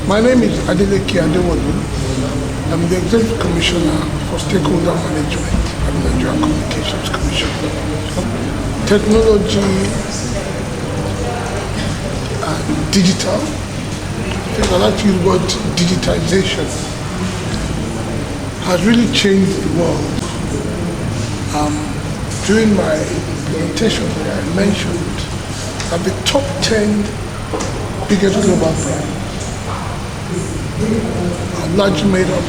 My name is Adeleke Adewolu. I'm the Executive Commissioner for Stakeholder Management at the Nigerian Communications Commission. Technology and digital. I think I like to use the word digitization has really changed the world. During my presentation where I mentioned that the top 10 biggest global brands are largely made up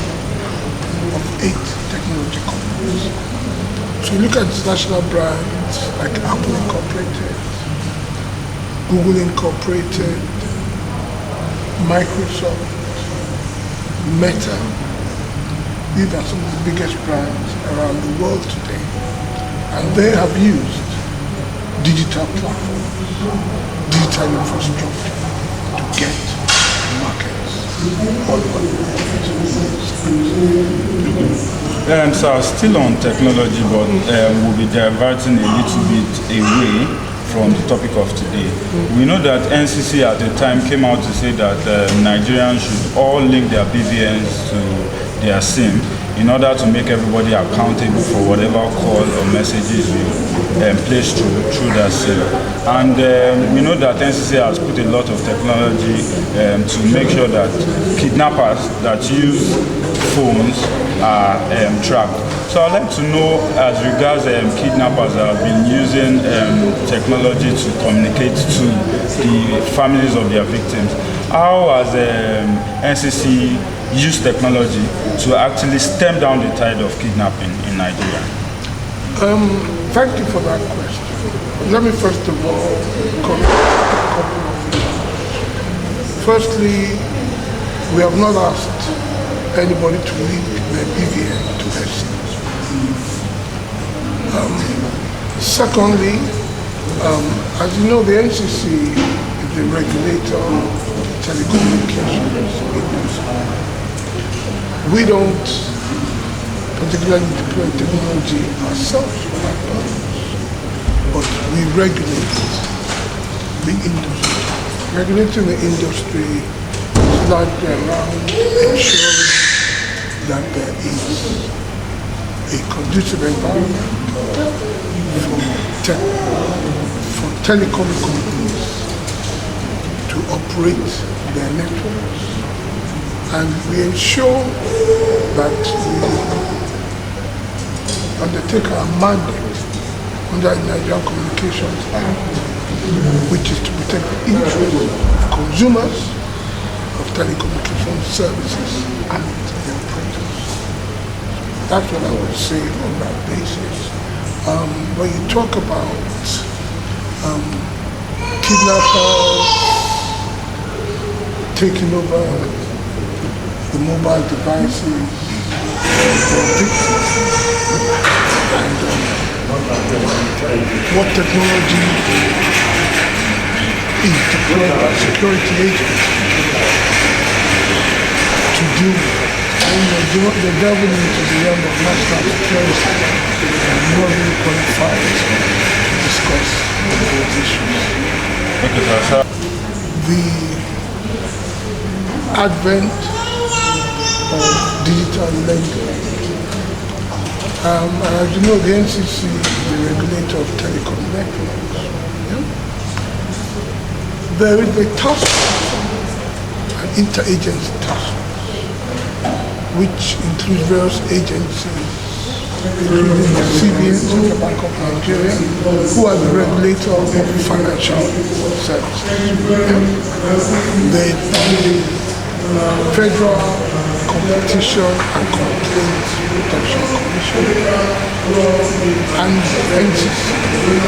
of 8 technology companies. So you look at international brands like Apple Incorporated, Google Incorporated, Microsoft, Meta. These are some of the biggest brands around the world today. And they have used digital platforms, digital infrastructure to get markets all over the world. So still on technology, but we'll be diverting a little bit away from the topic of today. We know that NCC at the time came out to say that Nigerians should all link their BJANs to their SIM in order to make everybody accountable for whatever call or messages you place through that SIM. And we know that NCC has put a lot of technology to make sure that kidnappers that use phones are tracked. So I'd like to know, as regards kidnappers that have been using technology to communicate to the families of their victims, how has NCC used technology to actually stem down the tide of kidnapping in Nigeria? Thank you for that question. Let me first of all correct a couple of things. Firstly, we have not asked anybody to link their BVN to their SIM. Secondly, as you know, the NCC is the regulator of the telecommunications industry. We don't particularly deploy technology ourselves for that purpose, but we regulate the industry. Regulating the industry is largely around ensuring that there is a conducive environment for telecom companies to operate their networks, and we ensure that we undertake our mandate under the Nigerian Communications Act, which is to protect the interests of consumers of telecommunication services and their operators. That's what I would say on that basis. When you talk about kidnappers taking over the mobile devices for victims, and what technology is deployed by security agents to do the delving into the realm of national security, and not really qualified to discuss those issues. The advent of digital lending, and as you know, the NCC is the regulator of telecom networks. Yeah? There is a task force, an interagency task force, which includes various agencies, including the CBN, Central Bank of Nigeria, who are the regulator of financial services. The Federal Competition and Complaints Protection Commission, and NCC,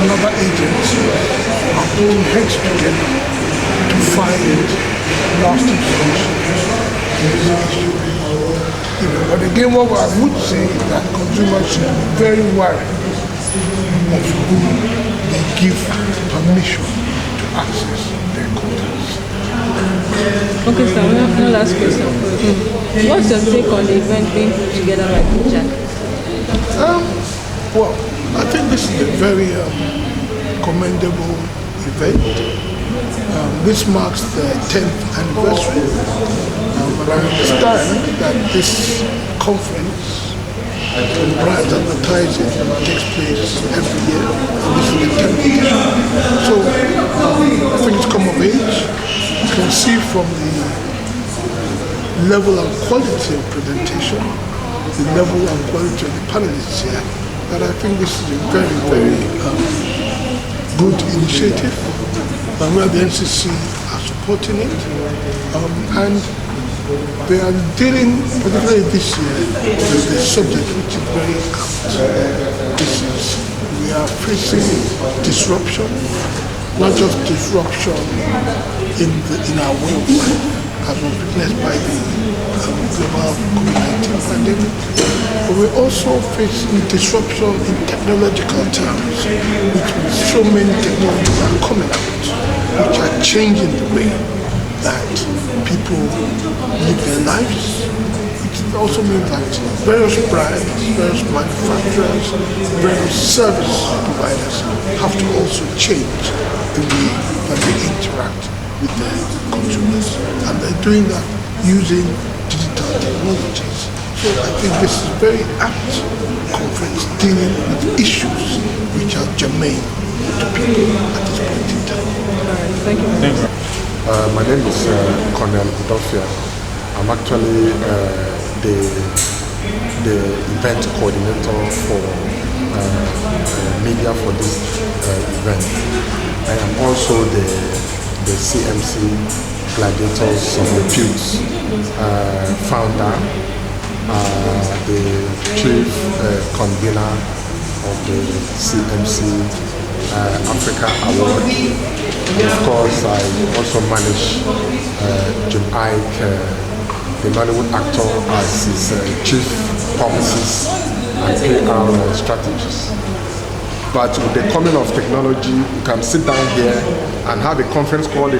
another agency, are putting heads together to find lasting solutions to these issues. But again, what I would say is that consumers should be very wary of who they give permission to access their contents. Okay, so we have no last question for you. What's your take on the event being put together by BJAN? Well, I think this is a very commendable event. This marks the 10th anniversary But I understand that this conference on brand advertising takes place every year. This is the 10th edition. So things come of age. You can see from the level and quality of presentation, the level and quality of the panelists here, that I think this is a very, very good initiative. And where the NCC are supporting it, and they are dealing, particularly this year, with a subject which is very apt. We are facing disruption, not just disruption in our way of life, as was witnessed by the global COVID-19 pandemic, but we're also facing disruption in technological terms, which means so many technologies are coming out, which are changing the way that people live their lives. It also means that various brands, various manufacturers, various service providers have to also change the way that they interact with their consumers. And they're doing that using digital technologies. So I think this is a very apt conference dealing with issues which are germane to people at this point in time. Thank you. Thank you. My name is Colonel Udofia. I'm actually the event coordinator for media for this event. I am also the CMC Gladiators of Repute founder, the chief convener of the CMC Africa Award. And of course, I also manage Jim Ike, the Nollywood actor, as his chief publicist and PR strategist. But with the coming of technology, you can sit down here and have a conference call,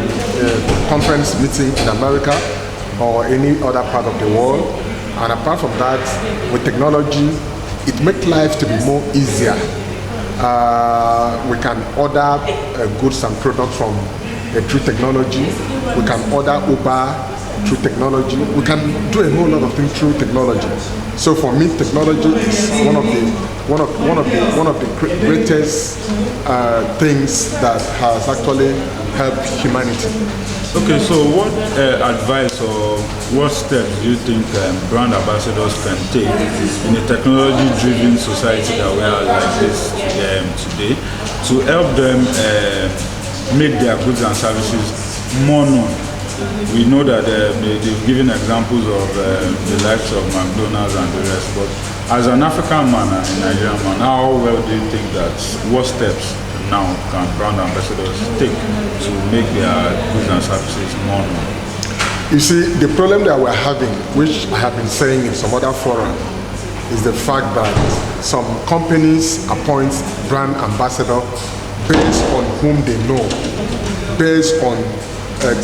conference meeting in America or any other part of the world. And apart from that, with technology, it makes life to be more easier. We can order goods and products from through technology. We can order Uber through technology. We can do a whole lot of things through technology. So for me, technology is one of the greatest things that has actually helped humanity. Okay, so what advice or what steps do you think brand ambassadors can take in a technology-driven society that we are like this today to help them make their goods and services more known? We know that they've given examples of the likes of McDonald's and the rest, but as an African man and a Nigerian man, how well do you think that, what steps now can brand ambassadors take to make their goods and services more known? You see, the problem that we're having, which I have been saying in some other forum, is the fact that some companies appoint brand ambassador based on whom they know, based on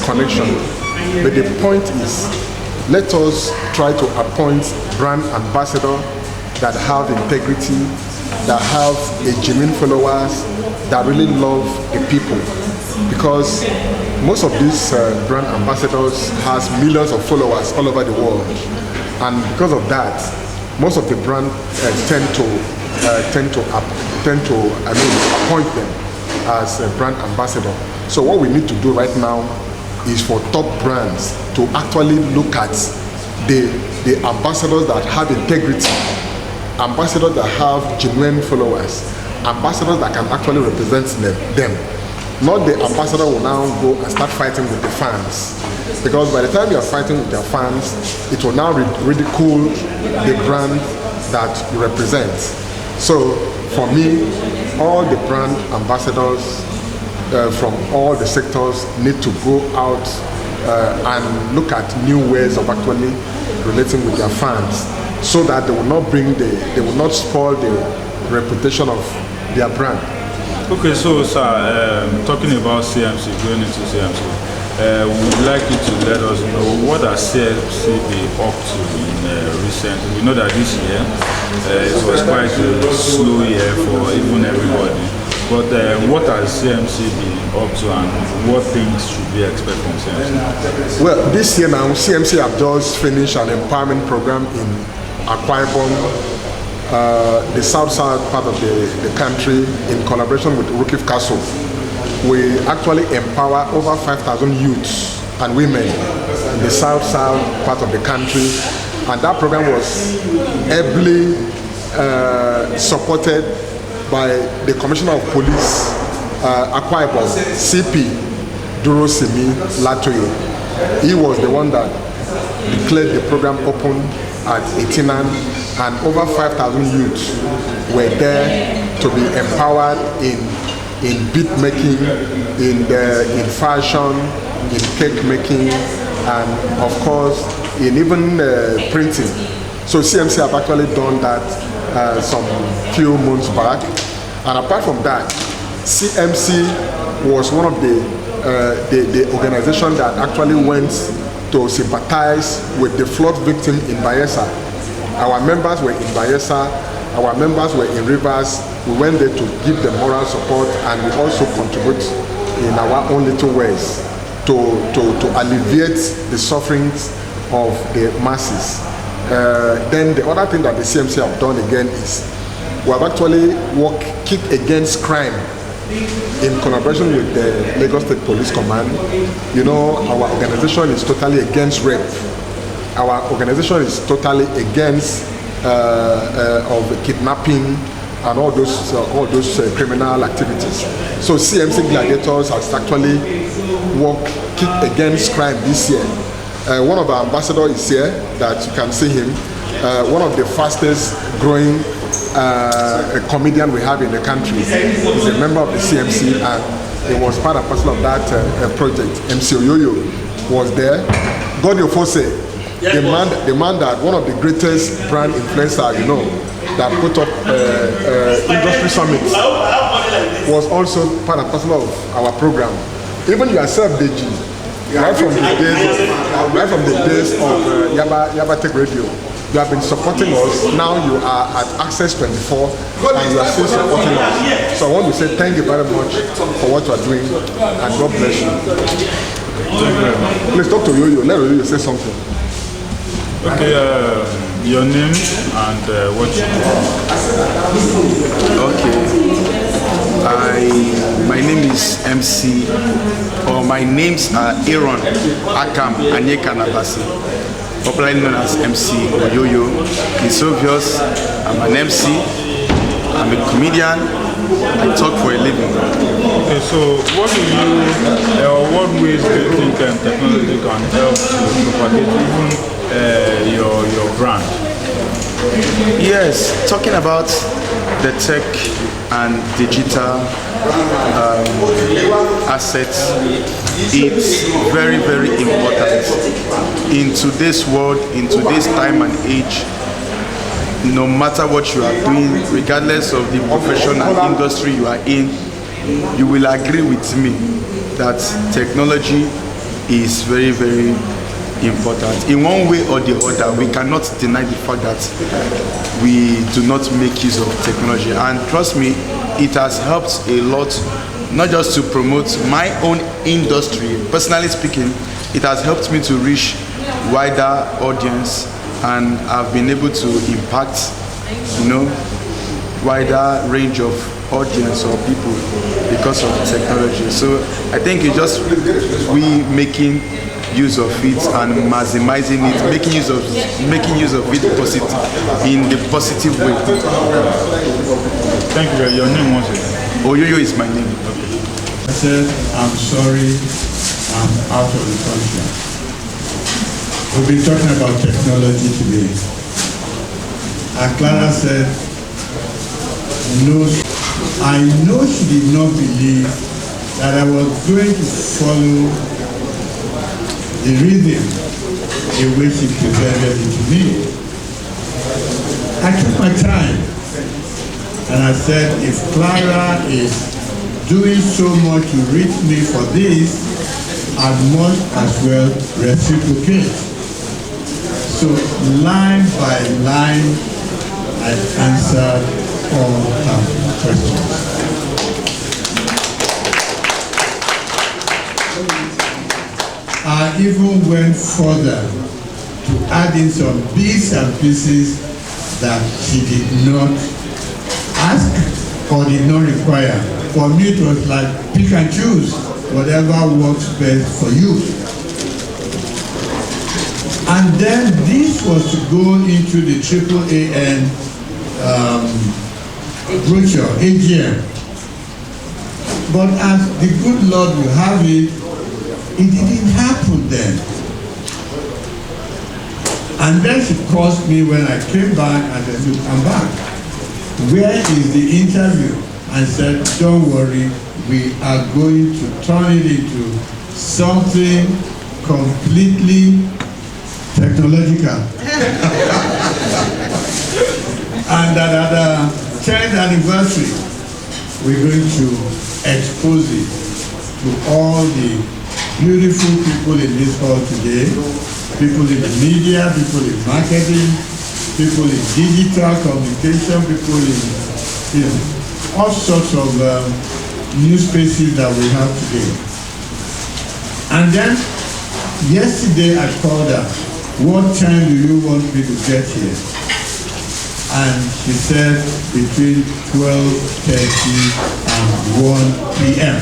connection. But the point is, let us try to appoint brand ambassador that have integrity, that have a genuine followers, that really love the people. Because most of these brand ambassadors has millions of followers all over the world. And because of that, most of the brand tend to appoint them as a brand ambassador. So what we need to do right now is for top brands to actually look at the ambassadors that have integrity, ambassadors that have genuine followers, ambassadors that can actually represent them. Not the ambassador will now go and start fighting with the fans. Because by the time you are fighting with your fans, it will now ridicule the brand that you represent. So for me, all the brand ambassadors from all the sectors need to go out and look at new ways of actually relating with their fans, so that they will not spoil the reputation of their brand. Okay, so sir, talking about CMC, going into CMC, we'd like you to let us know what has CMC been up to in recently. We know that this year it was quite a slow year for even everybody. But what has CMC been up to, and what things should we expect from CMC? Well, this year now, CMC have just finished an empowerment program in Akwa Ibom, the south part of the country, in collaboration with Rukif Castle. We actually empower over 5,000 youths and women in the south part of the country, and that program was heavily supported by the Commissioner of Police, Akwa Ibom, CP Durosimi Latoye. He was the one that declared the program open at Etinan, and over 5,000 youths were there to be empowered in bead making, in fashion, in cake making, and of course in even printing. So CMC have actually done that some few months back. And apart from that, CMC was one of the organizations that actually went to sympathize with the flood victim in Bayelsa. Our members were in Bayelsa, our members were in Rivers. We went there to give them moral support, and we also contribute in our own little ways to alleviate the sufferings of the masses. Then the other thing that the CMC have done again is we have actually kicked against crime in collaboration with the Lagos State Police Command. You know, our organization is totally against rape. Our organization is totally against of kidnapping and all those criminal activities. So CMC Gladiators has actually kicked against crime this year. One of our ambassadors is here, that you can see him. One of the fastest growing comedian we have in the country. He's a member of the CMC, and he was part and parcel of that project. MC Oyoyo was there. Gladiators, the man that one of the greatest brand influencers, you know, that put up industry summits, was also part and parcel of our program. Even yourself, Deji, right from the days of Yaba Tech Radio, you have been supporting us. Now you are at Access 24, and you are still supporting us. So I want to say thank you very much for what you are doing, and God bless you. Thank you very much. Please talk to Yoyo. Let Yoyo say something. Okay, your name and what you do. Okay. My name is MC, or my names are Aaron Akam Anyeka Nabasi, popularly known as MC Oyoyo. It's obvious, I'm an MC, I'm a comedian, I talk for a living. Okay, so what ways do you think technology can help to propagate even your brand? Yes, talking about the tech and digital assets, it's very, very important in today's world, in today's time and age. No matter what you are doing, regardless of the profession and industry you are in, you will agree with me that technology is very, very important. In one way or the other, we cannot deny the fact that we do not make use of technology. And trust me, it has helped a lot, not just to promote my own industry. Personally speaking, it has helped me to reach wider audience, and I've been able to impact, wider range of audience or people because of technology. So I think it's just we making use of it and maximizing it, making use of it in the positive way. Thank you. Your name was it? Oyoyo is my name. Okay. I said, I'm sorry, I'm out of the country. We've been talking about technology today. And Clara said, no, I know she did not believe that I was going to follow the rhythm in which she presented it to me. I took my time and I said, if Clara is doing so much to reach me for this, I must as well reciprocate. So line by line, I answered all her questions. I even went further to add in some bits and pieces that she did not ask or did not require. For me, it was like pick and choose whatever works best for you. And then this was to go into the AAAN brochure, AGM. But as the good Lord will have it, it didn't happen then. And then she called me when I came back and said, look, I'm back. Where is the interview? And said, don't worry, we are going to turn it into something completely technological. And that at the 10th anniversary, we're going to expose it to all the beautiful people in this hall today, people in the media, people in marketing, people in digital communication, people in all sorts of new spaces that we have today. And then yesterday I called her, what time do you want me to get here? And she said between 12:30 and 1 p.m.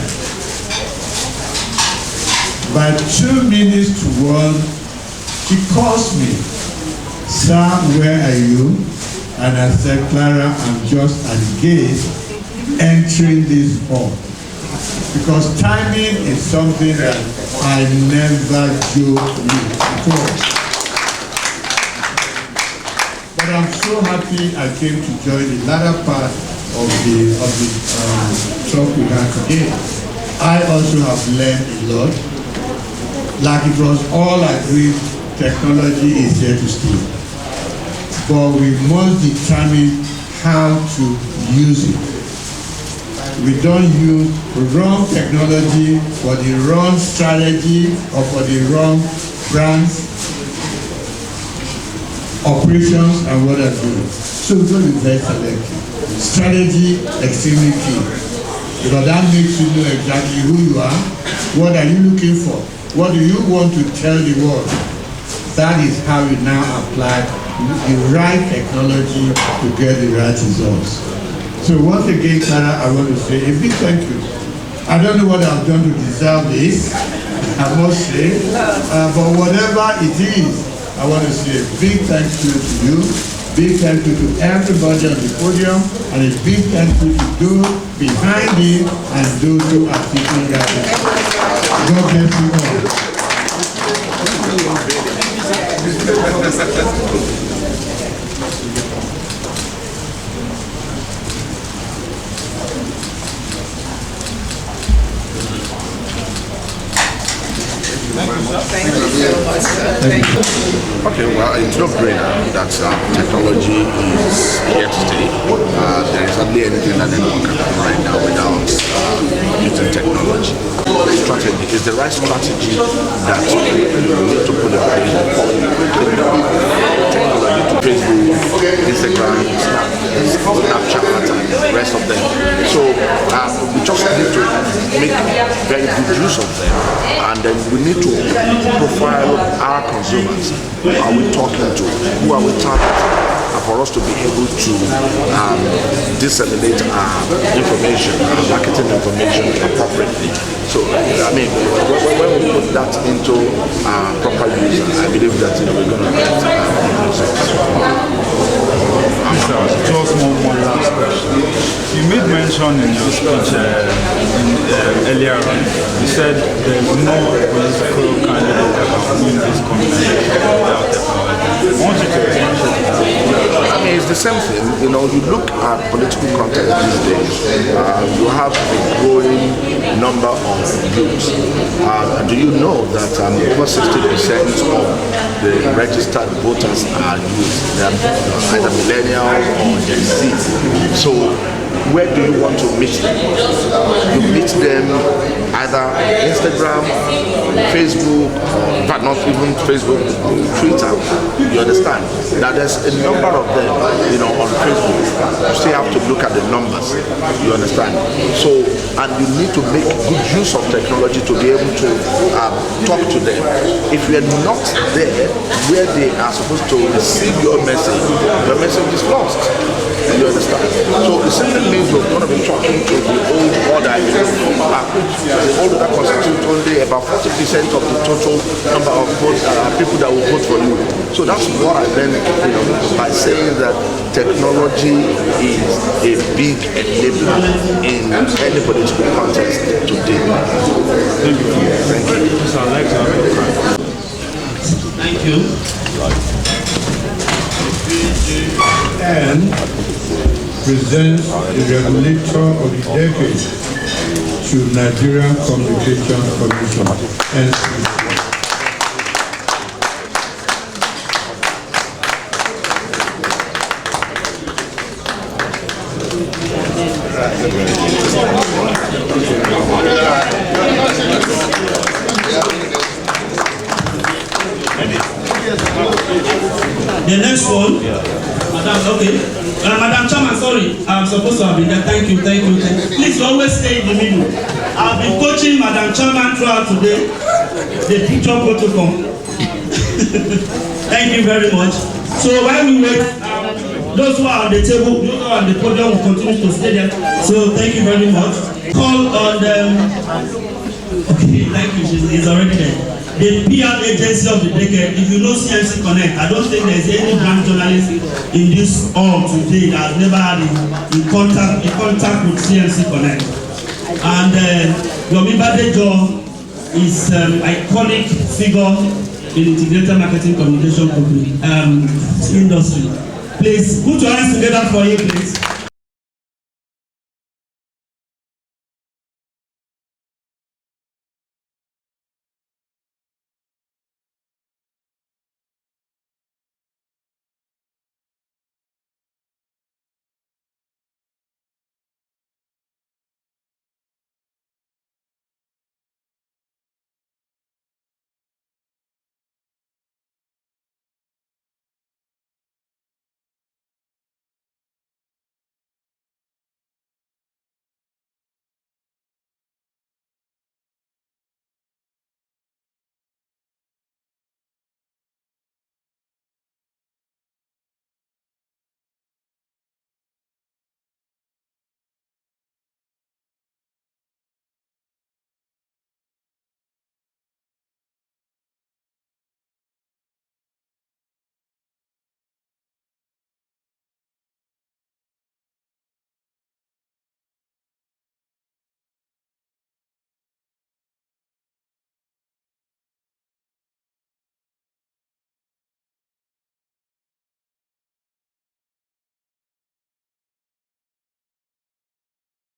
By 2 minutes to 1, she calls me, sir, where are you? And I said, Clara, I'm just at the gate entering this hall. Because timing is something that I never joke with at all. But I'm so happy I came to join the latter part of the talk we had today. I also have learned a lot. Like it was all agreed, technology is here to stay. But we must determine how to use it. We don't use wrong technology for the wrong strategy or for the wrong brands, operations, and what have you. So we're going to be very selective. Strategy, extremely key. Because that makes you know exactly who you are, what are you looking for, what do you want to tell the world. That is how you now apply the right technology to get the right results. So once again, Clara, I want to say a big thank you. I don't know what I've done to deserve this, I must say, but whatever it is, I want to say a big thank you to you, big thank you to everybody on the podium, and a big thank you to those behind it and those who are sitting there. God bless you all. Thank you so much, sir. Thank you. Okay, well, it's no brainer that technology is here to stay. There is hardly anything that anyone can do right now without using technology. The strategy is the right strategy that you need to put in place. Technology to Facebook, Instagram, Snapchat, and the rest of them. So we just need to make very good use of them, and then we need to profile our consumers. Who are we talking to? Who are we targeting? And for us to be able to disseminate our information, our marketing information appropriately. So, I mean, when we put that into proper use, I believe that we're going to get results. Just one last question. You made mention in your speech earlier on, you said there's no political candidate that can win this contest without technology. I want you to explain that. I mean, it's the same thing. You know, you look at political content these days, you have a growing number of youths. Do you know that over 60% of the registered voters are youth? They are either millennials or Gen Z. So where do you want to meet them? You meet them either on Instagram, Facebook, but not even Facebook, Twitter. You You understand? Now there's a number of them, on Facebook. You still have to look at the numbers. You understand? So, and you need to make good use of technology to be able to talk to them. If you're not there where they are supposed to receive your message is lost. You understand? So it simply means we're going to be talking to the old order, the old order constitutes only about 40% of the total number of people that will vote for you. So that's what I meant, by saying that technology is a big enabler in any political contest today. Thank you. Thank you. And presents the regulator of the decade to Nigerian Communications Commission, NCC. The next one, Madam, okay. Madam Chairman, sorry, I'm supposed to have been there. Thank you. Please always stay in the middle. I've been coaching Madam Chairman throughout today, the picture protocol. Thank you very much. So while we wait, those who are on the table, those who are on the podium will continue to stay there. So thank you very much. Call on okay, thank you, she's already there. The PR agency of the decade. If you know CMC Connect, I don't think there's any brand journalist in this hall today that has never had in contact with CMC Connect. And Yomi Badejo is iconic figure in integrated marketing communication industry. Please put your hands together for him, please.